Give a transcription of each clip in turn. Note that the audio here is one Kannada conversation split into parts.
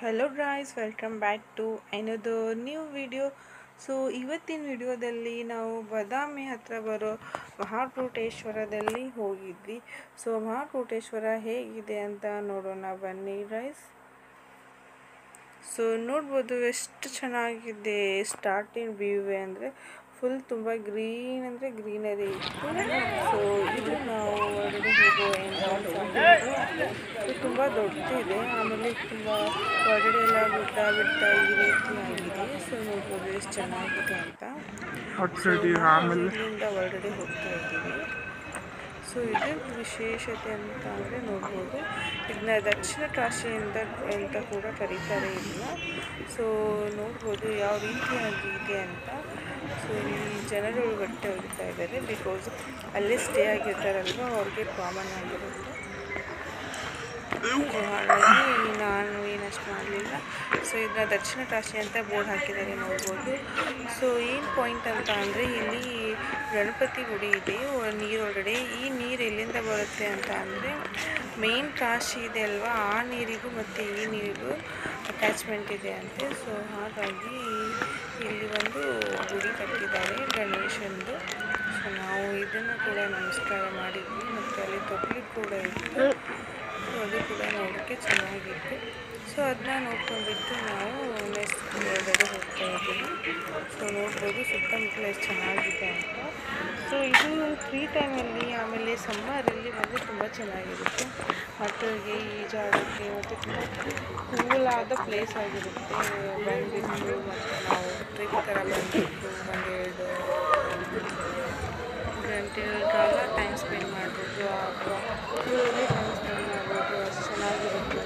Hello guys, welcome back to another new video. So ಇವತ್ತಿನ ವಿಡಿಯೋದಲ್ಲಿ ನಾವು ಬಾದಾಮಿ ಹತ್ರ ಬರೋ ಮಹಾಕೋಟೇಶ್ವರದಲ್ಲಿ ಹೋಗಿದ್ವಿ. ಸೊ ಮಹಾಕೋಟೇಶ್ವರ ಹೇಗಿದೆ ಅಂತ ನೋಡೋಣ ಬನ್ನಿ ಗೈಸ್. ಸೊ ನೋಡ್ಬೋದು ಎಷ್ಟು ಚೆನ್ನಾಗಿದೆ ಸ್ಟಾರ್ಟಿಂಗ್ ವ್ಯೂ ಅಂದರೆ ಫುಲ್ ತುಂಬ ಗ್ರೀನ್ ಅಂದರೆ ಗ್ರೀನರಿ ಇತ್ತು. ಸೊ ಇದು ನಾವು ಹೊರಗಡೆ ಹೋಗೋ ಸೊ ತುಂಬ ದೊಡ್ಡದಿದೆ. ಆಮೇಲೆ ತುಂಬ ಹೊರಗಡೆ ಎಲ್ಲ ಗುಡ್ಡ ಬೆಟ್ಟ ಈ ರೀತಿ ಆಗಿದೆ. ಸೊ ನೋಡ್ಬೋದು ಎಷ್ಟು ಚೆನ್ನಾಗಿದೆ ಅಂತ. ಇಲ್ಲಿಂದ ಹೊರಗಡೆ ಹೋಗ್ತಾ ಇದ್ದೀವಿ. ಸೊ ಇದು ವಿಶೇಷತೆ ಅಂತ ಅಂದರೆ ನೋಡ್ಬೋದು, ಇದನ್ನ ದಕ್ಷಿಣ ಕಾಶಿ ಅಂತ ಕೂಡ ಕರೀತಾರೆ ಇದನ್ನ. ಸೊ ನೋಡ್ಬೋದು ಯಾವ ರೀತಿಯಾಗಿದೆ ಅಂತ. ಸೊ ಇಲ್ಲಿ ಜನಗಳು ಬಟ್ಟೆ ಹೊಡಿತಾ ಇದ್ದಾರೆ, ಬಿಕಾಸ್ ಅಲ್ಲೇ ಸ್ಟೇ ಆಗಿರ್ತಾರಲ್ವ, ಅವ್ರಿಗೆ ಕಾಮನ್ ಆಗಿರುತ್ತೆ. ಹಾಗಾಗಿ ನಾನು ಏನಷ್ಟು ಮಾಡಲಿಲ್ಲ. ಸೊ ಇದನ್ನ ದಕ್ಷಿಣ ಕಾಶಿ ಅಂತ ಬೋರ್ಡ್ ಹಾಕಿದ್ದಾರೆ ನೋಡ್ಬೋದು. ಸೊ ಏನು ಪಾಯಿಂಟ್ ಅಂತ ಅಂದರೆ ಇಲ್ಲಿ ಗಣಪತಿ ಗುಡಿ ಇದೆ ನೀರೊಳಗಡೆ. ಈ ನೀರು ಎಲ್ಲಿಂದ ಬರುತ್ತೆ ಅಂತ ಅಂದರೆ ಮೇನ್ ಕಾಶಿ ಇದೆ ಅಲ್ವಾ, ಆ ನೀರಿಗೂ ಮತ್ತು ಈ ನೀರಿಗೂ ಅಟ್ಯಾಚ್ಮೆಂಟ್ ಇದೆ ಅಂತೆ. ಸೊ ಹಾಗಾಗಿ ಇಲ್ಲಿ ಒಂದು ಗುಡಿ ಕಟ್ಟಿದ್ದಾರೆ ಗಣೇಶಂದು. ಸೊ ನಾವು ಇದನ್ನು ಕೂಡ ನಮಸ್ಕಾರ ಮಾಡಿದ್ವಿ, ಮತ್ತು ಅಲ್ಲಿ ತೊಟ್ಲಿ ಕೂಡ ಇತ್ತು. ಸೊ ಅದು ಕೂಡ ನೋಡೋಕ್ಕೆ ಚೆನ್ನಾಗಿತ್ತು. ಸೊ ಅದನ್ನ ನೋಡ್ಕೊಂಡ್ಬಿಟ್ಟು ನಾವು ನೆಕ್ಸ್ಟ್ ಹೊರಗಡೆ ಹೋಗ್ತಾ ಇದ್ದೀವಿ. ಸೊ ನೋಡ್ಬೋದು ಸುತ್ತಮುತ್ತಲು ಎಷ್ಟು ಚೆನ್ನಾಗಿದೆ ಅಂತ. ಸೊ ಇದು ಫ್ರೀ ಟೈಮಲ್ಲಿ ಆಮೇಲೆ ಸಮ್ಮರಲ್ಲಿ ಬಂದರೆ ತುಂಬ ಚೆನ್ನಾಗಿರುತ್ತೆ. ಮಕ್ಕಳಿಗೆ ಈಜಾಡೋಕ್ಕೆ ಮತ್ತು ತುಂಬ ಕೂಲಾದ ಪ್ಲೇಸ್ ಆಗಿರುತ್ತೆ. ಬಂದುಬಿಟ್ಟು ಮತ್ತು ನಾವು ಟ್ರಿಪ್ ಥರ ಬಂದುಬಿಟ್ಟು ಒಂದೆರಡು ಗಂಟೆಗಳ ಕಾಲ ಟೈಮ್ ಸ್ಪೆಂಡ್ ಮಾಡ್ಬೋದು. ಕೂಲಲ್ಲಿ ಟೈಮ್ ಸ್ಪೆಂಡ್ ಮಾಡ್ಬೋದು, ಅಷ್ಟು ಚೆನ್ನಾಗಿರುತ್ತೆ.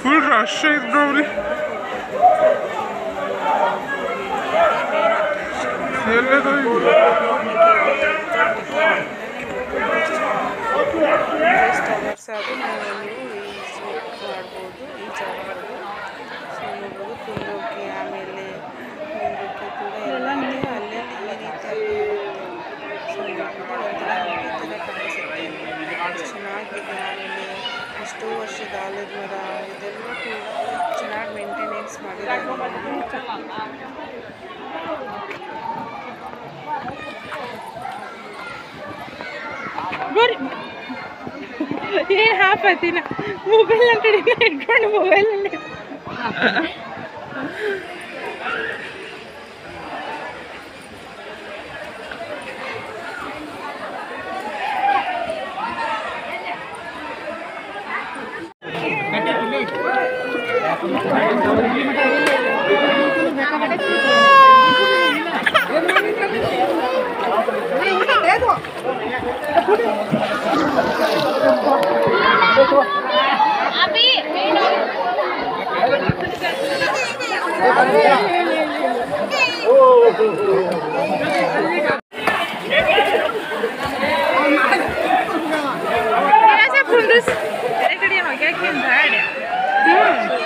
ಫುಲ್ ರಶ್ ಐತೆ ನೋಡ್ರಿ. ಅದು ನೀವು ಮಾಡ್ಬೋದು, ಈಜಾಡ್ಬೋದು. ಸೊ ನೋಡ್ಬೋದು ತುಂಬೋಕೆ ಆಮೇಲೆ ಮುಂದಕ್ಕೆ ಕೂಡ ಎಲ್ಲ ಇದೆ. ಅಲ್ಲಲ್ಲಿ ಈ ರೀತಿಯಾಗಿ ಇರುತ್ತೆ. ಸೊ ನೋಡ್ಬೋದು ಒಂಥರ ಹಂಪಿ ಥರ ಕಾಣಿಸುತ್ತೆ, ಚೆನ್ನಾಗಿದೆ. ಆಮೇಲೆ ಎಷ್ಟೋ ವರ್ಷದ ಆಲದ ಮರ ಇದೆಲ್ಲ ಕೂಡ ಚೆನ್ನಾಗಿ ಮೇಂಟೆನೆನ್ಸ್ ಮಾಡಿದ್ದಾರೆ. ಏನು ಹಾಪತ್ತಿನ ಮೊಬೈಲ್ ಕಡೆ ಇಟ್ಕೊಂಡು ಮೊಬೈಲಲ್ಲಿ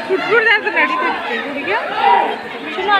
ಫುಟ್ಬಾಲ್ ಅಂತ ನಡೀತಿರುತ್ತೆ ಹುಡುಗ ಚಲೋ